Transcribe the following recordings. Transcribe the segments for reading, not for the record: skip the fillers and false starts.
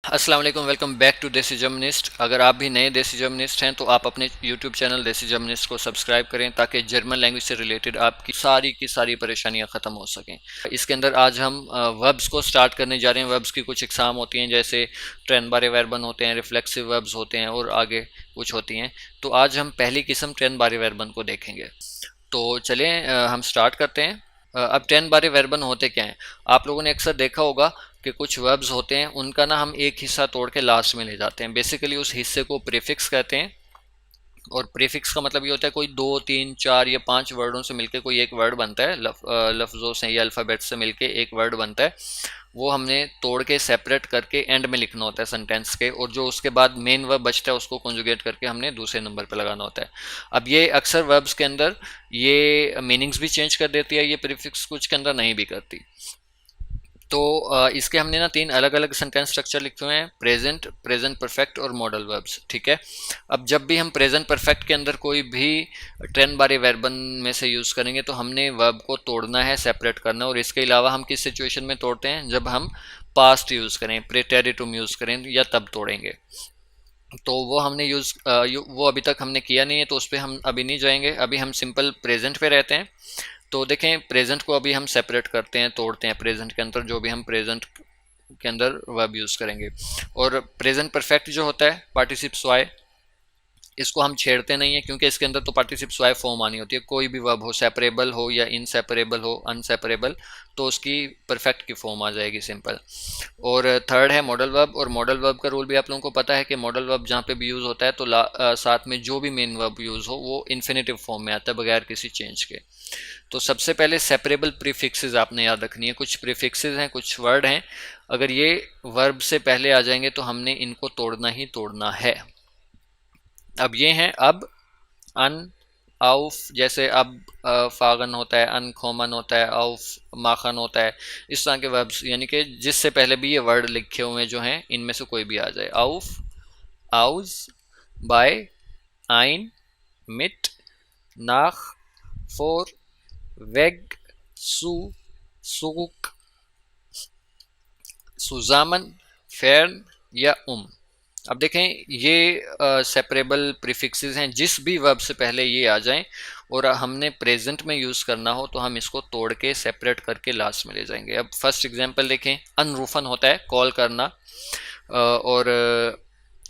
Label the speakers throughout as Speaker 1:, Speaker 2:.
Speaker 1: अस्सलाम वालेकुम, welcome back to देसी जर्मनिस्ट। अगर आप भी नए देसी जर्मनिस्ट हैं तो आप अपने यूट्यूब चैनल देसी जर्मनिस्ट को सब्सक्राइब करें ताकि जर्मन लैंग्वेज से रिलेटेड आपकी सारी की सारी परेशानियां ख़त्म हो सकें। इसके अंदर आज हम वर्ब्स को स्टार्ट करने जा रहे हैं। वर्ब्स की कुछ इकसाम होती हैं, जैसे ट्रेनबारे वर्बन होते हैं, रिफ्लेक्सिव वर्ब्स होते हैं और आगे कुछ होती हैं। तो आज हम पहली किस्म ट्रेनबारे वर्बन को देखेंगे। तो चलें हम स्टार्ट करते हैं। अब 10 बारे वर्बन होते क्या हैं? आप लोगों ने अक्सर देखा होगा कि कुछ वर्ब्स होते हैं, उनका ना हम एक हिस्सा तोड़ के लास्ट में ले जाते हैं। बेसिकली उस हिस्से को प्रीफिक्स कहते हैं। और प्रीफिक्स का मतलब ये होता है कोई 2 3 4 या 5 वर्डों से मिलके कोई एक वर्ड बनता है, लफ्ज़ों से या अल्फ़ाबेट से मिलके एक वर्ड बनता है। वो हमने तोड़ के सेपरेट करके एंड में लिखना होता है सेंटेंस के, और जो उसके बाद मेन वर्ब बचता है उसको कॉन्जुगेट करके हमने दूसरे नंबर पे लगाना होता है। अब ये अक्सर वर्ब्स के अंदर ये मीनिंग्स भी चेंज कर देती है, ये प्रीफिक्स कुछ के अंदर नहीं भी करती। तो इसके हमने ना 3 अलग अलग सेंटेंस स्ट्रक्चर लिखे हुए हैं: प्रेजेंट, प्रेजेंट परफेक्ट और मॉडल वर्ब्स। ठीक है। अब जब भी हम प्रेजेंट परफेक्ट के अंदर कोई भी ट्रेन बारे वर्बन में से यूज़ करेंगे तो हमने वर्ब को तोड़ना है, सेपरेट करना है। और इसके अलावा हम किस सिचुएशन में तोड़ते हैं? जब हम पास्ट यूज़ करें, प्रेटेरिटुम यूज़ करें, या तब तोड़ेंगे। तो वो हमने वो अभी तक हमने किया नहीं है, तो उस पर हम अभी नहीं जाएंगे। अभी हम सिंपल प्रेजेंट पे रहते हैं। तो देखें, प्रेजेंट को अभी हम सेपरेट करते हैं, तोड़ते हैं। प्रेजेंट के अंदर जो भी हम प्रेजेंट के अंदर वर्ब यूज़ करेंगे। और प्रेजेंट परफेक्ट जो होता है, पार्टिसिप्स वाई, इसको हम छेड़ते नहीं है, क्योंकि इसके अंदर तो पार्टिसिप्स वाई फॉर्म आनी होती है। कोई भी वर्ब हो, सेपरेबल हो या इनसेपरेबल हो, अनसेपरेबल, तो उसकी परफेक्ट की फॉर्म आ जाएगी, सिंपल। और थर्ड है मॉडल वर्ब। और मॉडल वर्ब का रूल भी आप लोगों को पता है कि मॉडल वर्ब जहाँ पे भी यूज़ होता है तो साथ में जो भी मेन वर्ब यूज़ हो वो इन्फिनेटिव फॉर्म में आता है, बगैर किसी चेंज के। तो सबसे पहले सेपरेबल प्रीफिक्सेस आपने याद रखनी है। कुछ प्रीफिक्सेस हैं, कुछ वर्ड हैं, अगर ये वर्ब से पहले आ जाएंगे तो हमने इनको तोड़ना ही तोड़ना है। अब ये हैं अब, अन, आउफ। जैसे अब फागन होता है, अनकॉमन होता है, आउफ माखन होता है। इस तरह के वर्ब्स, यानी कि जिससे पहले भी ये वर्ड लिखे हुए जो हैं इनमें से कोई भी आ जाए। आउफ, आउज, बाय, आइन, मिट, नाख, फोर, वेग, सू, सूक, सुजामन, फेर्न या अब देखें, ये सेपरेबल प्रीफिक्सेस हैं। जिस भी वर्ब से पहले ये आ जाएं और हमने प्रेजेंट में यूज़ करना हो तो हम इसको तोड़ के सेपरेट करके लास्ट में ले जाएंगे। अब फर्स्ट एग्जांपल देखें। अनरूफन होता है कॉल करना, और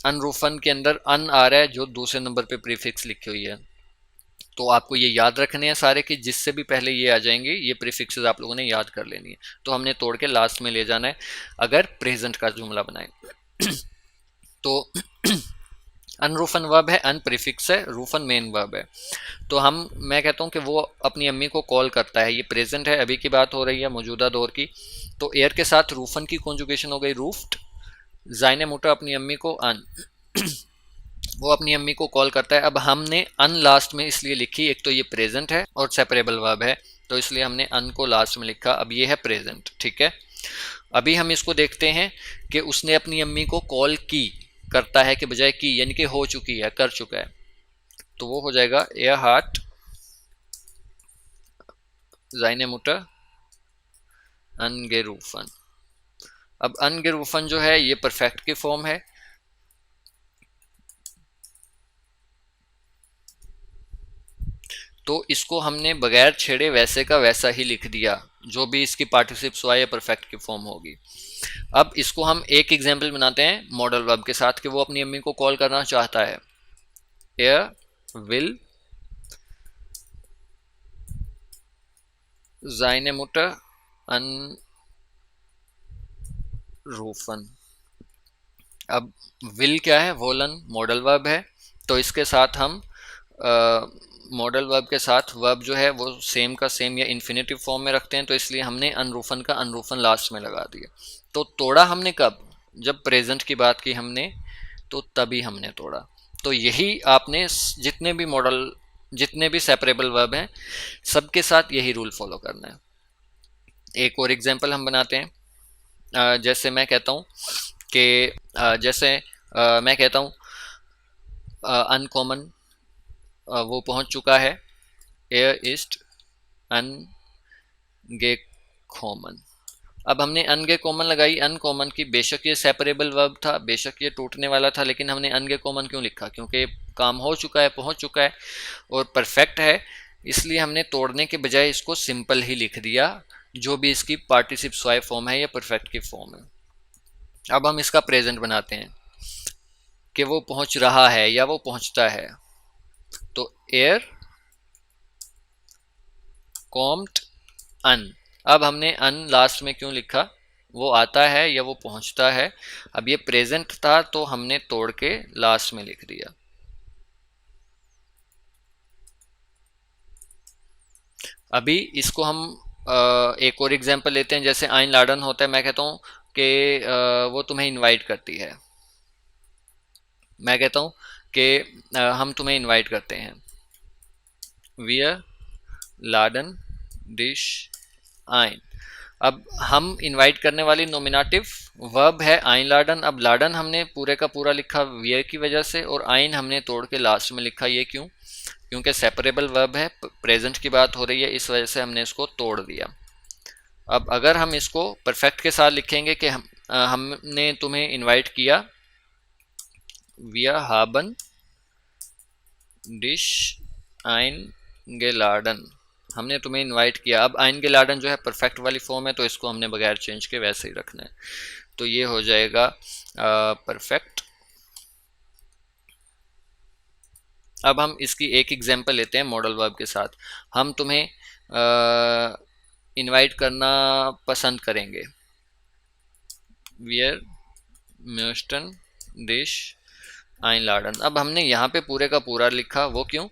Speaker 1: अनरूफन के अंदर अन आ रहा है जो दूसरे नंबर पे प्रीफिक्स लिखी हुई है। तो आपको ये याद रखने हैं सारे कि जिससे भी पहले ये आ जाएंगे ये प्रीफिक्सेस आप लोगों ने याद कर लेनी है। तो हमने तोड़ के लास्ट में ले जाना है अगर प्रेजेंट का जुमला बनाए। तो अनरूफन वर्ब है, अन प्रीफिक्स है, रूफन मेन वर्ब है। तो मैं कहता हूँ कि वो अपनी अम्मी को कॉल करता है। ये प्रेजेंट है, अभी की बात हो रही है, मौजूदा दौर की। तो एयर के साथ रूफन की कॉन्जुगेशन हो गई रूफ्ड। जाइने मुटा अपनी अम्मी को अन, वो अपनी अम्मी को कॉल करता है। अब हमने अन लास्ट में इसलिए लिखी, एक तो ये प्रेजेंट है और सेपरेबल वर्ब है, तो इसलिए हमने अन को लास्ट में लिखा। अब ये है प्रेजेंट। ठीक है। अभी हम इसको देखते हैं कि उसने अपनी अम्मी को कॉल की, करता है के बजाय की, यानी कि हो चुकी है, कर चुका है। तो वो हो जाएगा एयर हार्ट जाइने मुटर अनगेरूफन। अब अनगेरूफन जो है ये परफेक्ट की फॉर्म है। तो इसको हमने बगैर छेड़े वैसे का वैसा ही लिख दिया, जो भी इसकी पार्टिसिप्स हुआ ये परफेक्ट की फॉर्म होगी। अब इसको हम एक एग्जाम्पल बनाते हैं मॉडल वर्ब के साथ कि वो अपनी अम्मी को कॉल करना चाहता है। Air will seine Mutter anrufen। अब विल क्या है? वोलन मॉडल वर्ब है। तो इसके साथ हम मॉडल वर्ब के साथ वर्ब जो है वो सेम का सेम या इन्फिनेटिव फॉर्म में रखते हैं, तो इसलिए हमने अनरूफन का अनरूफन लास्ट में लगा दिया। तो तोड़ा हमने कब? जब प्रेजेंट की बात की हमने, तो तभी हमने तोड़ा। तो यही आपने जितने भी सेपरेबल वर्ब हैं सबके साथ यही रूल फॉलो करना है। एक और एग्जांपल हम बनाते हैं। जैसे मैं कहता हूँ कि मैं कहता हूँ अनकॉमन वो पहुंच चुका है। एयर इस्ट अनगेकॉमन। अब हमने अनगे कॉमन लगाई, अनकॉमन की, बेशक ये सेपरेबल वर्ब था, बेशक ये टूटने वाला था, लेकिन हमने अनगे कॉमन क्यों लिखा? क्योंकि काम हो चुका है, पहुंच चुका है और परफेक्ट है, इसलिए हमने तोड़ने के बजाय इसको सिंपल ही लिख दिया, जो भी इसकी पार्टिसिप स्वाय फॉर्म है या परफेक्ट की फॉर्म है। अब हम इसका प्रेजेंट बनाते हैं कि वो पहुंच रहा है या वो पहुंचता है। तो एयर कॉम्ड अन। अब हमने अन लास्ट में क्यों लिखा? वो आता है या वो पहुंचता है। अब ये प्रेजेंट था तो हमने तोड़ के लास्ट में लिख दिया। अभी इसको हम एक और एग्जांपल लेते हैं। जैसे आइन लाडन होता है, मैं कहता हूँ कि वो तुम्हें इनवाइट करती है। मैं कहता हूँ कि हम तुम्हें इनवाइट करते हैं। वियर लाडन डिश आइन। अब हम इनवाइट करने वाली नोमिनेटिव वर्ब है आइन लाडन। अब लाडन हमने पूरे का पूरा लिखा वियर की वजह से, और आइन हमने तोड़ के लास्ट में लिखा। ये क्यों? क्योंकि सेपरेबल वर्ब है, प्रेजेंट की बात हो रही है, इस वजह से हमने इसको तोड़ दिया। अब अगर हम इसको परफेक्ट के साथ लिखेंगे कि हमने तुम्हें इनवाइट किया, वियर हाबन डिश आइन गेलार्डन, हमने तुम्हें इनवाइट किया। अब आइन गेलार्डन जो है परफेक्ट वाली फॉर्म है, तो इसको हमने बगैर चेंज के वैसे ही रखना है। तो ये हो जाएगा परफेक्ट। अब हम इसकी एक एग्जांपल लेते हैं मॉडल वर्ब के साथ। हम तुम्हें इनवाइट करना पसंद करेंगे। वियर म्यूस्टन डिश आइन लाडन। अब हमने यहाँ पे पूरे का पूरा लिखा, वो क्यों?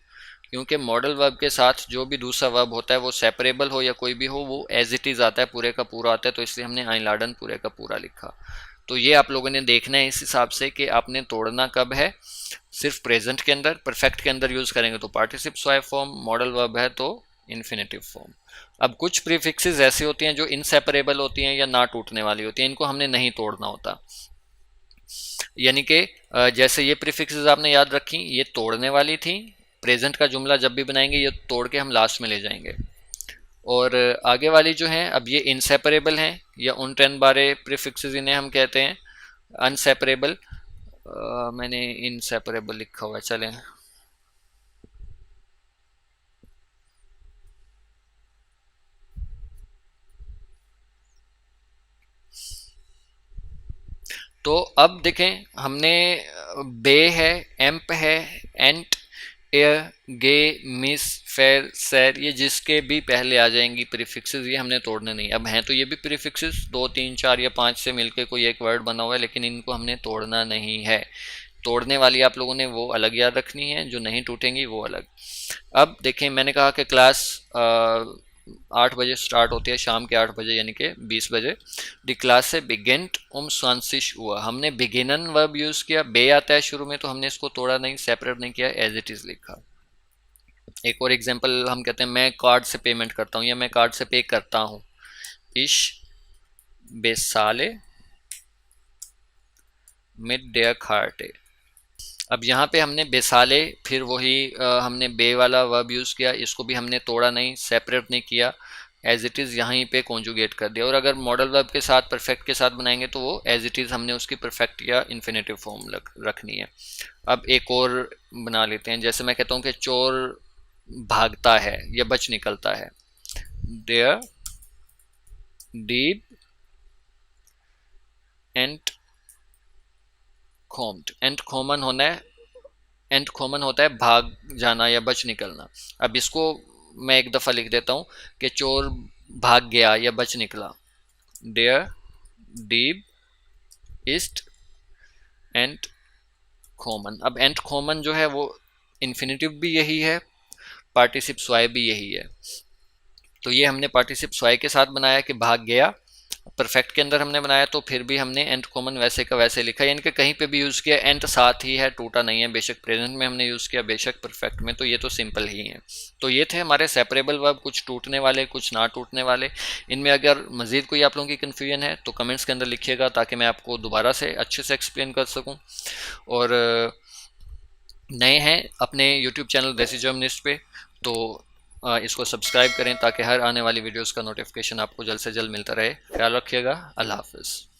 Speaker 1: क्योंकि मॉडल वर्ब के साथ जो भी दूसरा वर्ब होता है, वो सेपरेबल हो या कोई भी हो, वो एज इट इज़ आता है, पूरे का पूरा आता है, तो इसलिए हमने आइन लाडन पूरे का पूरा लिखा। तो ये आप लोगों ने देखना है इस हिसाब से कि आपने तोड़ना कब है। सिर्फ प्रेजेंट के अंदर, परफेक्ट के अंदर यूज़ करेंगे तो पार्टिसिप स्वाय फॉर्म, मॉडल वर्ब है तो इन्फिनेटिव फॉर्म। अब कुछ प्रीफिक्सेस ऐसी होती हैं जो इनसेपरेबल होती हैं या ना टूटने वाली होती हैं, इनको हमने नहीं तोड़ना होता। यानी कि जैसे ये प्रीफिक्सेस आपने याद रखी, ये तोड़ने वाली थी। प्रेजेंट का जुमला जब भी बनाएंगे ये तोड़ के हम लास्ट में ले जाएंगे। और आगे वाली जो हैं, अब ये इनसेपरेबल हैं, या उन 10 बारे प्रीफिक्सेस इन्हें हम कहते हैं अनसेपरेबल। मैंने इनसेपरेबल लिखा हुआ है, चलें। तो अब देखें, हमने बे है, एम्प है, एंट, एयर, गे, मिस, फेर, सैर, ये जिसके भी पहले आ जाएंगी प्रीफिक्सेस, ये हमने तोड़ने नहीं। अब हैं तो ये भी प्रीफिक्सेस 2 3 4 या 5 से मिलके कोई एक वर्ड बना हुआ है, लेकिन इनको हमने तोड़ना नहीं है। तोड़ने वाली आप लोगों ने वो अलग याद रखनी है, जो नहीं टूटेंगी वो अलग। अब देखें, मैंने कहा कि क्लास 8 बजे स्टार्ट होती है, शाम के 8 बजे, यानी कि 20 बजे। दी क्लास से बिगेंट स्वांसिश हुआ। हमने बिगिनन वर्ब यूज़ किया, बे आता है शुरू में, तो हमने इसको तोड़ा नहीं, सेपरेट नहीं किया, एज इट इज़ लिखा। एक और एग्जांपल हम कहते हैं, मैं कार्ड से पेमेंट करता हूँ या मैं कार्ड से पे करता हूँ। इश बेसाले मिड डेयर खार्टे। अब यहाँ पे हमने बेसाले, फिर वही हमने बे वाला वर्ब यूज़ किया, इसको भी हमने तोड़ा नहीं, सेपरेट नहीं किया, एज इट इज़ यहीं पे कॉन्जुगेट कर दिया। और अगर मॉडल वर्ब के साथ, परफेक्ट के साथ बनाएंगे तो वो एज इट इज़ हमने उसकी परफेक्ट या इन्फिनेटिव फॉर्म रखनी है। अब एक और बना लेते हैं। जैसे मैं कहता हूँ कि चोर भागता है या बच निकलता है। देयर डीप एंड खोम्ड। एंड कॉमन होना है, एंड कॉमन होता है भाग जाना या बच निकलना। अब इसको मैं एक दफ़ा लिख देता हूँ कि चोर भाग गया या बच निकला। Dare deep east and common. अब एंड कॉमन जो है वो इन्फिनेटिव भी यही है, पार्टिसिप स्वाय भी यही है। तो ये हमने पार्टिसिप स्वाय के साथ बनाया कि भाग गया, परफेक्ट के अंदर हमने बनाया तो फिर भी हमने एंड कॉमन वैसे का वैसे लिखा, यानी कि कहीं पे भी यूज़ किया एंड साथ ही है, टूटा नहीं है। बेशक प्रेजेंट में हमने यूज़ किया, बेशक परफेक्ट में, तो ये तो सिंपल ही है। तो ये थे हमारे सेपरेबल वर्ब, कुछ टूटने वाले, कुछ ना टूटने वाले। इनमें अगर मज़ीद कोई आप लोगों की कन्फ्यूजन है तो कमेंट्स के अंदर लिखिएगा, ताकि मैं आपको दोबारा से अच्छे से एक्सप्लेन कर सकूँ। और नए हैं अपने यूट्यूब चैनल देसी जर्मनिस्ट पे तो इसको सब्सक्राइब करें ताकि हर आने वाली वीडियोस का नोटिफिकेशन आपको जल्द से जल्द मिलता रहे। ख्याल रखिएगा। अल्लाह हाफ़िज़।